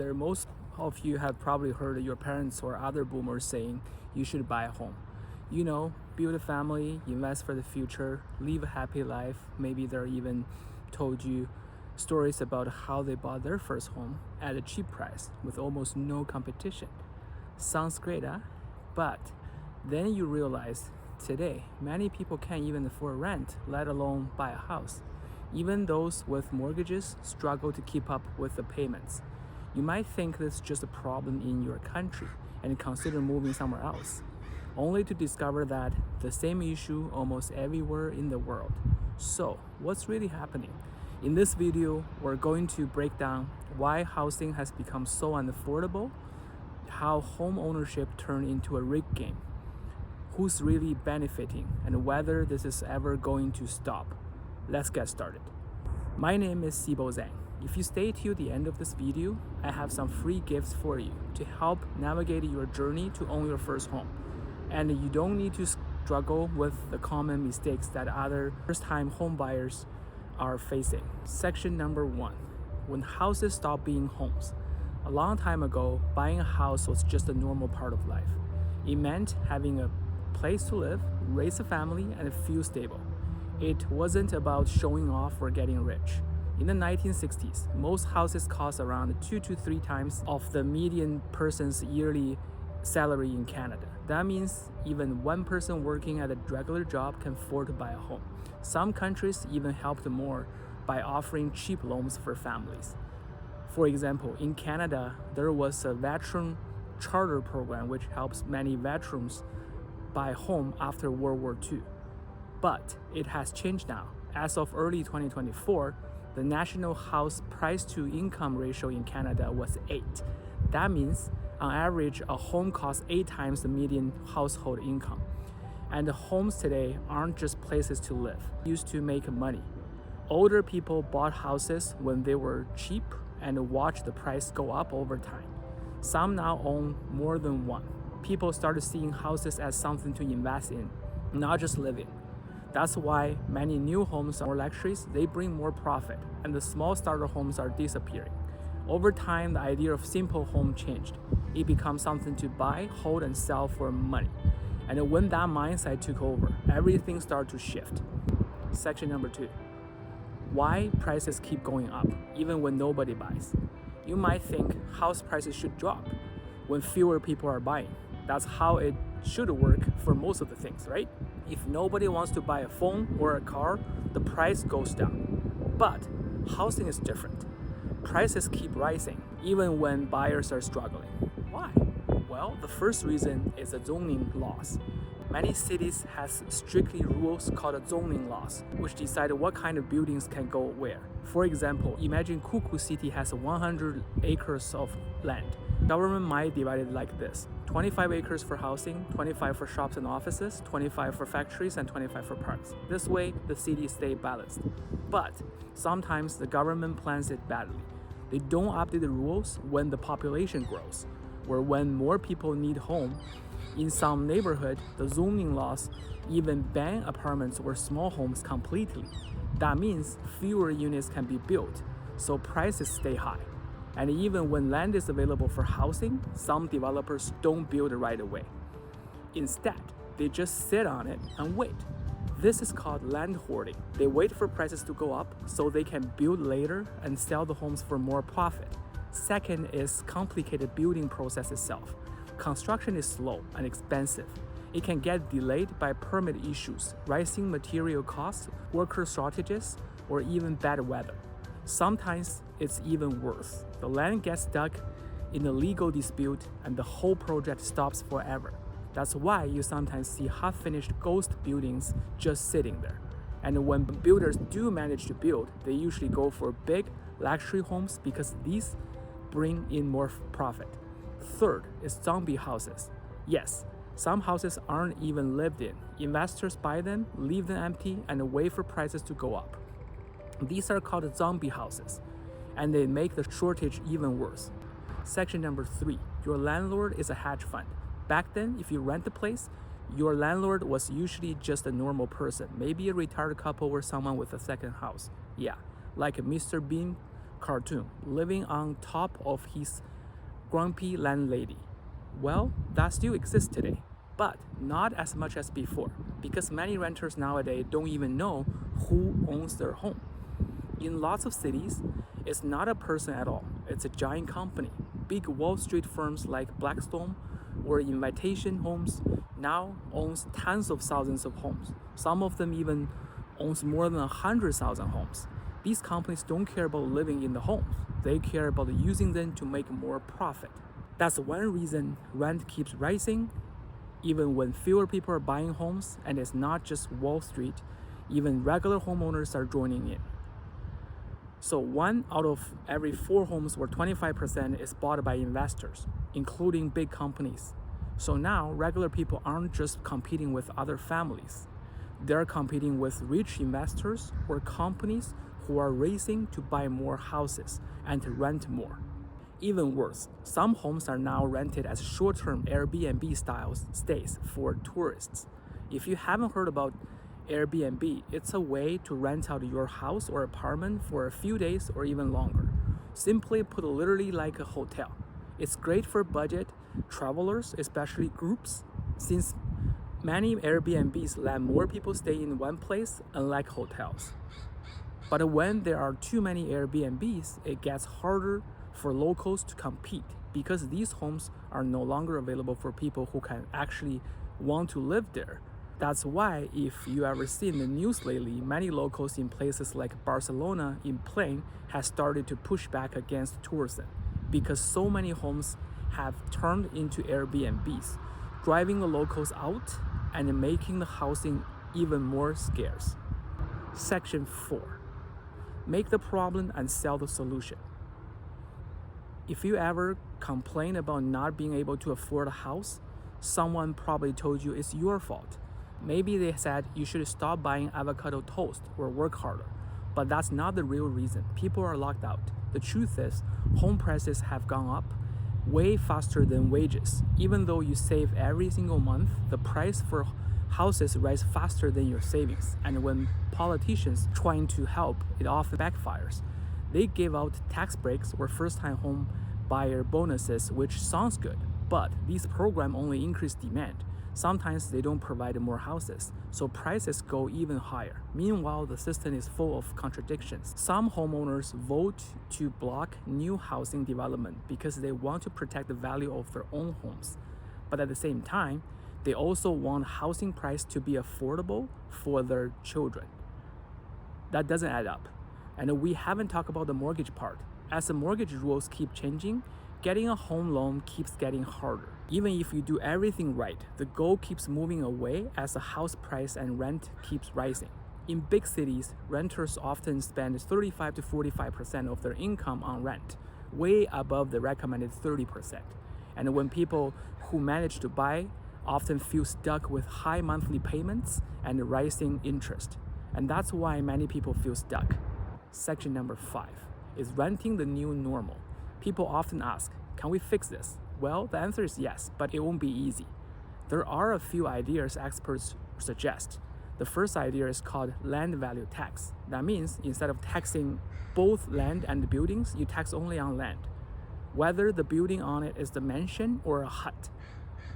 Most of you have probably heard your parents or other boomers saying you should buy a home. Build a family, invest for the future, live a happy life. Maybe they're even told you stories about how they bought their first home at a cheap price with almost no competition. Sounds great, huh? But then you realize today many people can't even afford rent, let alone buy a house. Even those with mortgages struggle to keep up with the payments. You might think this is just a problem in your country and consider moving somewhere else, only to discover that the same issue almost everywhere in the world. So, what's really happening? In this video, we're going to break down why housing has become so unaffordable, how home ownership turned into a rigged game, who's really benefiting, and whether this is ever going to stop. Let's get started. My name is Sibo Zhang. If you stay till the end of this video, I have some free gifts for you to help navigate your journey to own your first home. And you don't need to struggle with the common mistakes that other first-time home buyers are facing. Section number 1. When houses stop being homes. A long time ago, buying a house was just a normal part of life. It meant having a place to live, raise a family, and feel stable. It wasn't about showing off or getting rich. In the 1960s, most houses cost around 2 to 3 times of the median person's yearly salary in Canada. That means even one person working at a regular job can afford to buy a home. Some countries even helped more by offering cheap loans for families. For example, in Canada, there was a veteran charter program which helps many veterans buy a home after World War II. But it has changed now. As of early 2024, the national house price to income ratio in Canada was 8. That means, on average, a home costs 8 times the median household income. And the homes today aren't just places to live, used to make money. Older people bought houses when they were cheap and watched the price go up over time. Some now own more than one. People started seeing houses as something to invest in, not just live in. That's why many new homes are more luxuries, they bring more profit, and the small starter homes are disappearing. Over time, the idea of simple home changed. It becomes something to buy, hold, and sell for money. And when that mindset took over, everything started to shift. Section number 2. Why prices keep going up, even when nobody buys. You might think house prices should drop when fewer people are buying. That's how it should work for most of the things, right? If nobody wants to buy a phone or a car, the price goes down. But housing is different. Prices keep rising, even when buyers are struggling. Why? Well, the first reason is the zoning laws. Many cities has strictly rules called zoning laws, which decide what kind of buildings can go where. For example, imagine Kuku City has 100 acres of land. Government might divide it like this: 25 acres for housing, 25 for shops and offices, 25 for factories, and 25 for parks. This way, the city stays balanced. But sometimes the government plans it badly. They don't update the rules when the population grows, or when more people need home. In some neighborhoods, the zoning laws even ban apartments or small homes completely. That means fewer units can be built, so prices stay high. And even when land is available for housing, some developers don't build right away. Instead, they just sit on it and wait. This is called land hoarding. They wait for prices to go up so they can build later and sell the homes for more profit. Second is complicated building process itself. Construction is slow and expensive. It can get delayed by permit issues, rising material costs, worker shortages, or even bad weather. Sometimes it's even worse. The land gets stuck in a legal dispute and the whole project stops forever. That's why you sometimes see half-finished ghost buildings just sitting there. And when builders do manage to build, they usually go for big luxury homes because these bring in more profit. Third is zombie houses. Yes, some houses aren't even lived in. Investors buy them, leave them empty, and wait for prices to go up. These are called zombie houses, and they make the shortage even worse. Section number 3. Your landlord is a hedge fund. Back then, if you rent a place, your landlord was usually just a normal person, maybe a retired couple or someone with a second house. Yeah, like Mr. Bean cartoon, living on top of his grumpy landlady. Well, that still exists today, but not as much as before, because many renters nowadays don't even know who owns their home. In lots of cities, it's not a person at all, it's a giant company. Big Wall Street firms like Blackstone or Invitation Homes now owns tens of thousands of homes. Some of them even owns more than 100,000 homes. These companies don't care about living in the homes. They care about using them to make more profit. That's one reason rent keeps rising, even when fewer people are buying homes, and it's not just Wall Street, even regular homeowners are joining in. So 1 out of every 4 homes, or 25%, is bought by investors, including big companies. So now regular people aren't just competing with other families. They're competing with rich investors or companies who are racing to buy more houses and to rent more. Even worse, some homes are now rented as short-term Airbnb style stays for tourists. If you haven't heard about Airbnb, it's a way to rent out your house or apartment for a few days or even longer. Simply put, literally like a hotel. It's great for budget travelers, especially groups, since many Airbnbs let more people stay in one place, unlike hotels. But when there are too many Airbnbs, it gets harder for locals to compete because these homes are no longer available for people who can actually want to live there. That's why if you ever see in the news lately, many locals in places like Barcelona in Spain has started to push back against tourism because so many homes have turned into Airbnbs, driving the locals out and making the housing even more scarce. Section 4. Make the problem and sell the solution. If you ever complain about not being able to afford a house, someone probably told you it's your fault. Maybe they said you should stop buying avocado toast or work harder. But that's not the real reason. People are locked out. The truth is, home prices have gone up way faster than wages. Even though you save every single month, the price for houses rise faster than your savings. And when politicians trying to help, it often backfires. They give out tax breaks or first-time home buyer bonuses, which sounds good, but these programs only increase demand. Sometimes they don't provide more houses, so prices go even higher. Meanwhile, the system is full of contradictions. Some homeowners vote to block new housing development because they want to protect the value of their own homes. But at the same time, they also want housing price to be affordable for their children. That doesn't add up. And we haven't talked about the mortgage part. As the mortgage rules keep changing, getting a home loan keeps getting harder. Even if you do everything right, the goal keeps moving away as the house price and rent keeps rising. In big cities, renters often spend 35 to 45% of their income on rent, way above the recommended 30%. And when people who manage to buy often feel stuck with high monthly payments and rising interest. And that's why many people feel stuck. Section number 5 is renting the new normal. People often ask, can we fix this? Well, the answer is yes, but it won't be easy. There are a few ideas experts suggest. The first idea is called land value tax. That means instead of taxing both land and buildings, you tax only on land, whether the building on it is the mansion or a hut.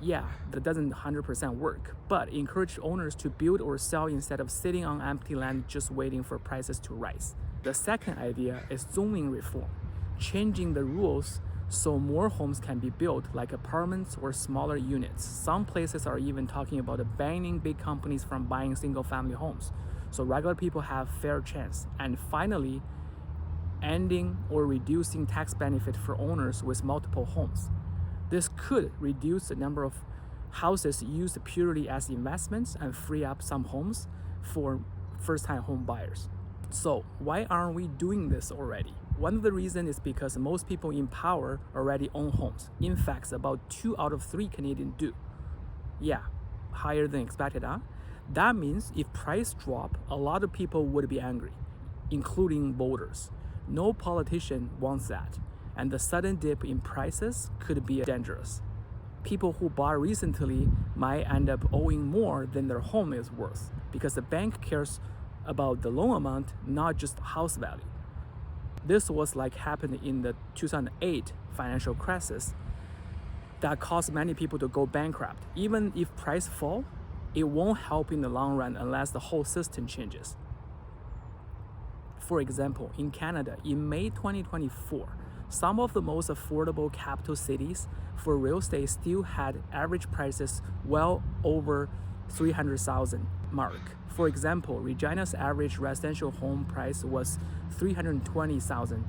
Yeah, that doesn't 100% work, but encourage owners to build or sell instead of sitting on empty land just waiting for prices to rise. The second idea is zoning reform, changing the rules so more homes can be built like apartments or smaller units. Some places are even talking about banning big companies from buying single-family homes, so regular people have fair chance. And finally, ending or reducing tax benefit for owners with multiple homes. This could reduce the number of houses used purely as investments and free up some homes for first-time home buyers. So why aren't we doing this already? One of the reasons is because most people in power already own homes. In fact, about 2 out of 3 Canadians do. Yeah, higher than expected, huh? That means if price drop, a lot of people would be angry, including voters. No politician wants that, and the sudden dip in prices could be dangerous. People who bought recently might end up owing more than their home is worth because the bank cares about the loan amount, not just house value. This was like happened in the 2008 financial crisis that caused many people to go bankrupt. Even if price fall, it won't help in the long run unless the whole system changes. For example, in Canada, in May 2024, some of the most affordable capital cities for real estate still had average prices well over 300,000 mark. For example, Regina's average residential home price was $320,000.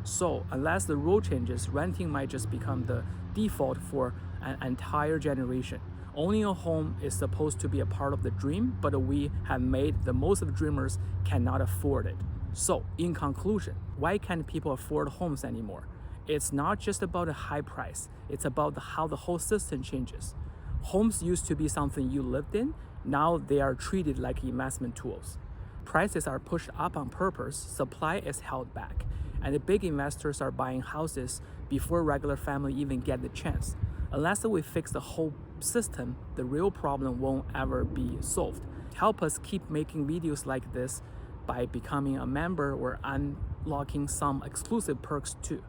So unless the rule changes, renting might just become the default for an entire generation. Owning a home is supposed to be a part of the dream, but we have made the most of dreamers cannot afford it. So, in conclusion, why can't people afford homes anymore? It's not just about a high price, it's about how the whole system changes. Homes used to be something you lived in, now they are treated like investment tools. Prices are pushed up on purpose, supply is held back, and the big investors are buying houses before regular family even get the chance. Unless we fix the whole system, the real problem won't ever be solved. Help us keep making videos like this by becoming a member or unlocking some exclusive perks too.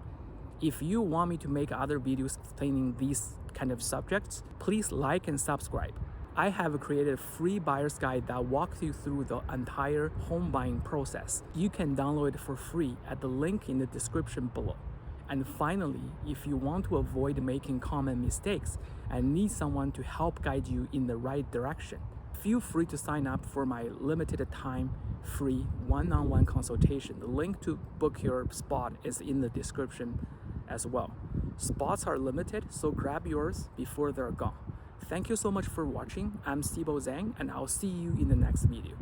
If you want me to make other videos explaining these kind of subjects, please like and subscribe. I have created a free buyer's guide that walks you through the entire home buying process. You can download it for free at the link in the description below. And finally, if you want to avoid making common mistakes and need someone to help guide you in the right direction, feel free to sign up for my limited time free one-on-one consultation. The link to book your spot is in the description as well. Spots are limited, so grab yours before they're gone. Thank you so much for watching. I'm Sibo Zhang, and I'll see you in the next video.